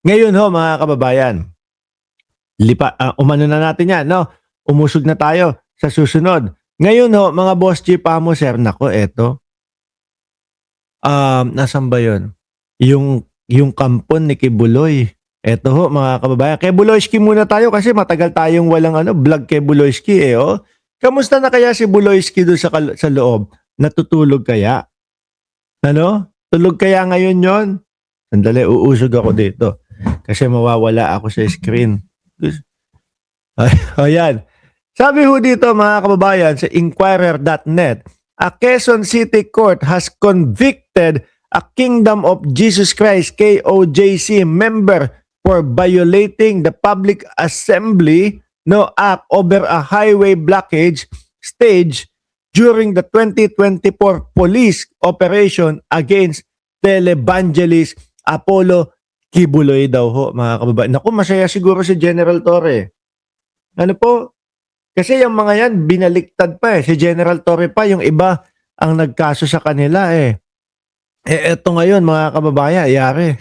Ngayon ho mga kababayan, umano na natin yan, no? Umusog na tayo sa susunod. Ngayon ho, mga boss G Pamo, sir, nako, eto. Nasan ba yun? Yung kampon ni Kibuloy. Eto ho, mga kababayan. Kay Buloyski muna tayo kasi matagal tayong walang vlog kay Buloyski eh, oh. Kamusta na kaya si Buloyski doon sa loob? Natutulog kaya? Ano? Tulog kaya ngayon yon? Sandali, uusog ako dito. Kasi mawawala ako sa screen. Ayan. Sabi ho dito mga kababayan sa Inquirer.net, a Quezon City Court has convicted a Kingdom of Jesus Christ KOJC member for violating the Public Assembly Act over a highway blockage stage during the 2024 police operation against televangelist Apollo Kibuloy daw ho, mga kababayan. Naku, masaya siguro si General Torre. Ano po? Kasi yung mga yan, binaliktad pa eh. Si General Torre pa, yung iba ang nagkaso sa kanila eh. Eto ngayon, mga kababayan, yari.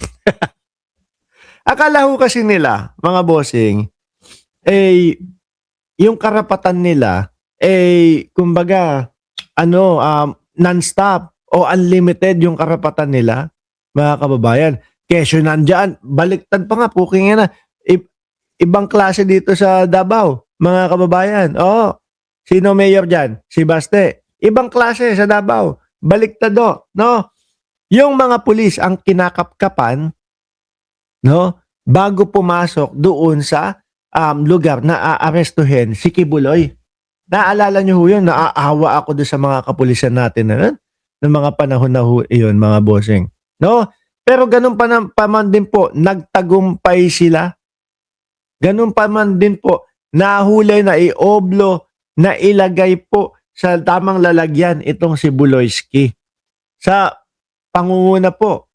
Akala ko kasi nila, mga bossing, yung karapatan nila, kumbaga, non-stop o unlimited yung karapatan nila, mga kababayan. Kesyo nandyan, baliktad pa nga, puking yan na. Ibang klase dito sa Davao, mga kababayan. Oo. Sino mayor dyan? Si Baste. Ibang klase sa Davao. Baliktad do, no? Yung mga pulis ang kinakapkapan, no? Bago pumasok doon sa lugar na aarestuhin si Kibuloy. Naalala niyo ho yun? Naaawa ako doon sa mga kapulisan natin na ng mga panahon na ho yun, mga bossing. No? Pero ganun pa man din po, nagtagumpay sila. Ganun pa man din po, nahuli na ioblo, na ilagay po sa tamang lalagyan itong si Buloyski. Sa pangunguna po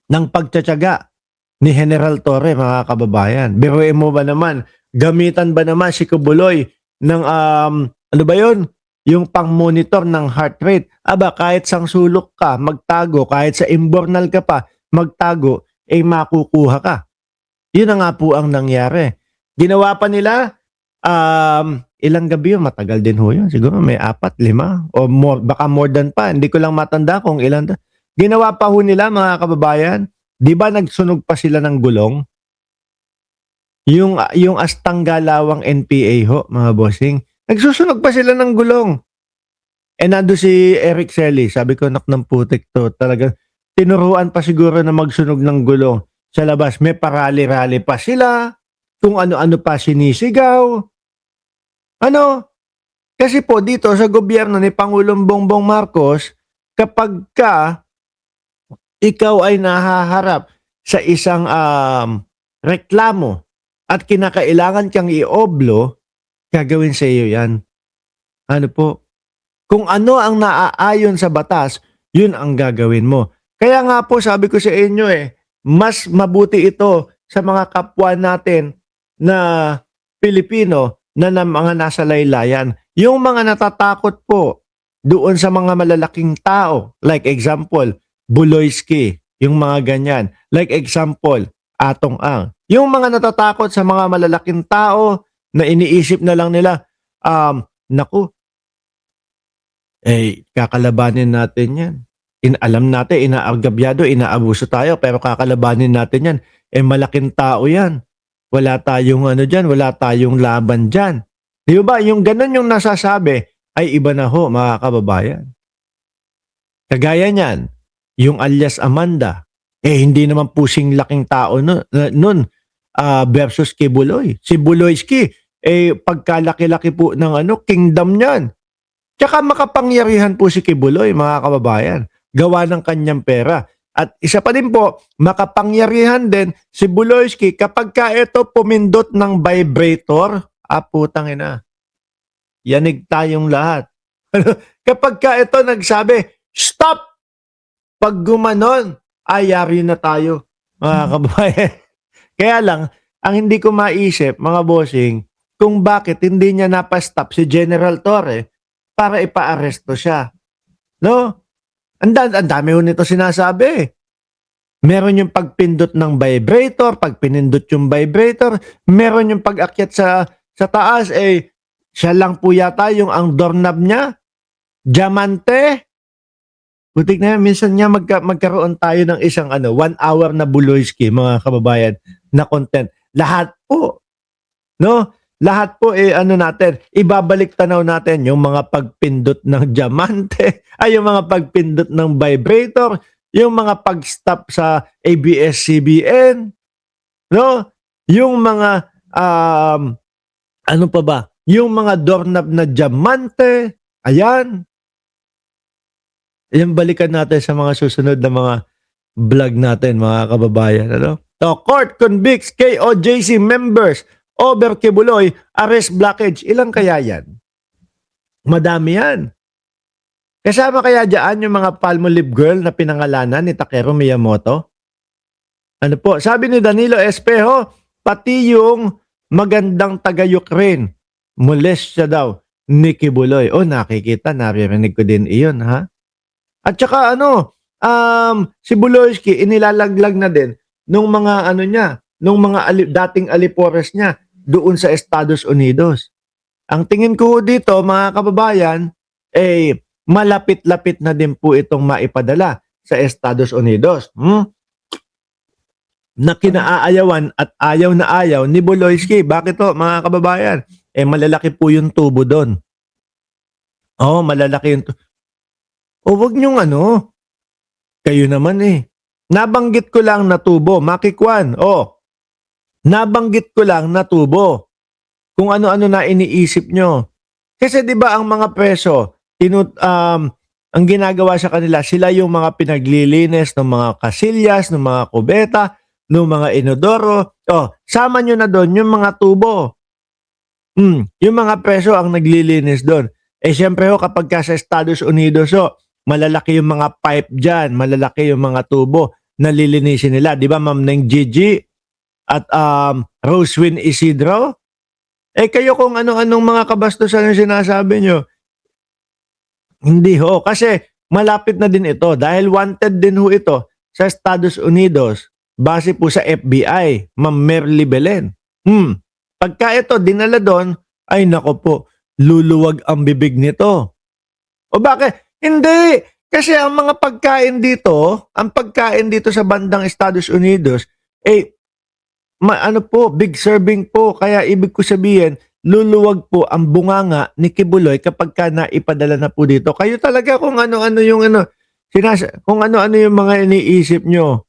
ng pagtsatsaga ni General Torre, mga kababayan. Biruin mo ba naman, gamitan ba naman si Kibuloy ng, ano ba yun? Yung pang-monitor ng heart rate. Aba, kahit sang sulok ka, magtago, kahit sa imbornal ka pa, magtago, makukuha ka. Yun na nga po ang nangyari. Ginawa pa nila, ilang gabi yun, matagal din ho yun. Siguro may 4, 5, o more, baka more than pa. Hindi ko lang matanda kung ilan. Ginawa pa ho nila, mga kababayan. Di ba nagsunog pa sila ng gulong? Yung Astang Galawang NPA ho, mga bossing. Nagsusunog pa sila ng gulong. Nando si Eric Selly, sabi ko, nak ng putik to. Talaga, tinuruan pa siguro na magsunog ng gulong. Sa labas, may parali-rali pa sila, kung ano-ano pa sinisigaw. Ano? Kasi po dito sa gobyerno ni Pangulong Bongbong Marcos, kapag ka ikaw ay nahaharap sa isang reklamo at kinakailangan kang ioblo, gagawin sa iyo yan. Ano po? Kung ano ang naaayon sa batas, yun ang gagawin mo. Kaya nga po, sabi ko sa inyo mas mabuti ito sa mga kapwa natin na Pilipino na mga nasa laylayan. Yung mga natatakot po doon sa mga malalaking tao, like example, Buloyski, yung mga ganyan. Like example, Atong Ang. Yung mga natatakot sa mga malalaking tao na iniisip na lang nila, naku, kakalabanin natin yan. Alam natin, inaagabyado, inaabuso tayo, pero kakalabanin natin yan. Malaking tao yan. Wala tayong dyan, wala tayong laban dyan. Di ba? Yung ganun yung nasasabi, ay iba na ho, mga kababayan. Kagaya niyan, yung alias Amanda, hindi naman pusing laking tao nun versus kay Buloy. Si Buloyski, pagkalaki-laki po ng kingdom niyan. Tsaka makapangyarihan po si Kibuloy, mga kababayan. Gawa ng kanyang pera. At isa pa din po, makapangyarihan din si Buloyski kapag ka ito pumindot ng vibrator, putang ina. Yanig tayong lahat. Kapag ka ito nagsabi, stop! Pag gumanon, yari na tayo, mga kababayan. Kaya lang, ang hindi ko maisip, mga bossing, kung bakit hindi niya napastop si General Torre para ipaaresto siya. No? Ang dami ho nito sinasabi. Meron yung pagpindot ng vibrator, pag pinindot yung vibrator, meron yung pag-akyat sa taas, siya lang po yata yung ang doorknob niya, diamante. Butik na yan, minsan nga magkaroon tayo ng isang 1 hour na Buloyski, mga kababayan, na content. Lahat po, no? Lahat po natin, ibabalik tanaw natin yung mga pagpindot ng diamante, ay yung mga pagpindot ng vibrator, yung mga pag-stop sa ABS-CBN, no? Yung mga ano pa ba? Yung mga doorknob na diamante, ayan. Yan, balikan natin sa mga susunod na mga vlog natin, mga kababayan. Ano? So, court convicts KOJC members over Kibuloy, arrest blockage. Ilang kaya yan? Madami yan. Kasama kaya dyan yung mga Palmolive girl na pinangalanan ni Takeru Miyamoto? Ano po? Sabi ni Danilo Espejo, pati yung magandang taga-Ukraine, molest siya daw ni Kibuloy. O, nakikita, naririnig ko din iyon, ha? At saka si Buloyski inilalaglag na din nung mga nung mga dating alipores niya doon sa Estados Unidos. Ang tingin ko dito, mga kababayan, malapit-lapit na din po itong maipadala sa Estados Unidos. Na kinaayawan at ayaw na ayaw ni Buloyski. Bakit to, mga kababayan? Malalaki po yung tubo doon. Malalaki yung tubo. O wag niyong kayo naman Nabanggit ko lang na tubo, Makikwan. Nabanggit ko lang na tubo. Kung ano-ano na iniisip nyo. Kasi 'di ba ang mga preso, ang ginagawa sa kanila, sila yung mga pinaglilinis ng mga kasilyas, ng mga kubeta, ng mga inodoro. Sama nyo na doon yung mga tubo. Yung mga preso ang naglilinis doon. Siyempre kapag ka sa Estados Unidos, malalaki yung mga pipe dyan, malalaki yung mga tubo na lilinisin nila. Di ba, Ma'am Neng Gigi at Rosewin Isidro? Kayo kung anong mga kabastusan ang sinasabi nyo. Hindi kasi malapit na din ito dahil wanted din ito sa Estados Unidos base po sa FBI, Ma'am Merly Belen. Pagka ito dinala doon, ay nako po, luluwag ang bibig nito. O bakit? Hindi. Kasi ang mga pagkain dito, sa bandang Estados Unidos, big serving po. Kaya ibig ko sabihin, luluwag po ang bunganga ni Kibuloy kapag ka naipadala na po dito. Kayo talaga kung ano-ano yung kung ano-ano yung mga iniisip nyo.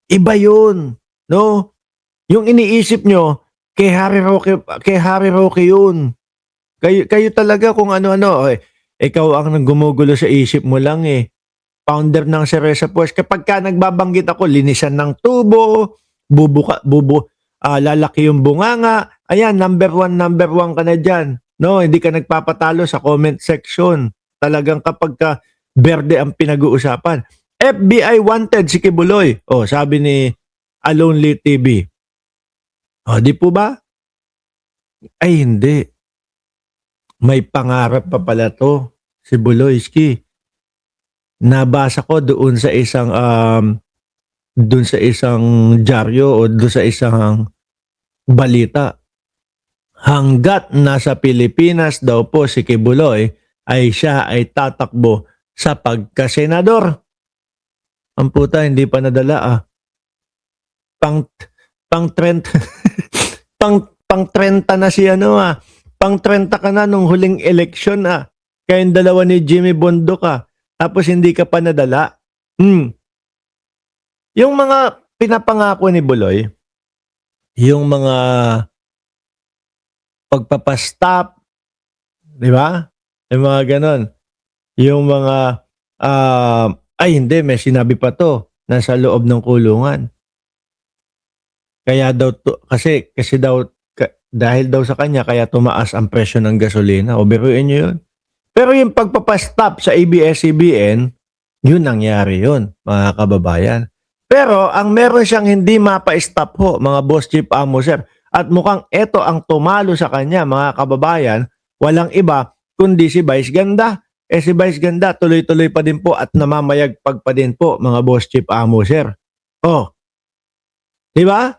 Iba yun. No? Yung iniisip nyo, kay Harry Roque yun. Kayo talaga kung ano-ano. Ikaw ang gumugulo sa isip mo lang Founder ng Cereza Force. Kapag ka nagbabanggit ako, linisan ng tubo, lalaki yung bunganga. Ayan, number one ka na dyan. No, hindi ka nagpapatalo sa comment section. Talagang kapag ka berde ang pinag-uusapan. FBI wanted si Kibuloy. Sabi ni Alonely TV. Di po ba? Ay, hindi. May pangarap pa pala to, si Buloyski. Nabasa ko doon sa isang dyaryo o doon sa isang balita. Hanggat nasa Pilipinas daw po si Kibuloy, ay siya ay tatakbo sa pagkasenador. Ang puta, hindi pa nadala Pang 30 pang 30 na si Pang 30 ka na nung huling eleksyon Kayong dalawa ni Jimmy Bondo ka. Tapos hindi ka pa nadala. Yung mga pinapangako ni Buloy, yung mga pagpapastop, di ba? Yung mga ganon. Yung mga, hindi, may sinabi pa to, nasa loob ng kulungan. Kaya daw, kasi daw, dahil daw sa kanya, kaya tumaas ang presyo ng gasolina. O biruin nyo yun. Pero yung pagpapastop sa ABS-CBN, yun nangyari yun, mga kababayan. Pero ang meron siyang hindi mapa-stop mga boss chief sir. At mukhang ito ang tumalo sa kanya, mga kababayan, walang iba kundi si Vice Ganda. Eh si Vice Ganda, tuloy-tuloy pa din po at namamayagpag pa din po, mga boss chief amo, sir. Oh, di ba?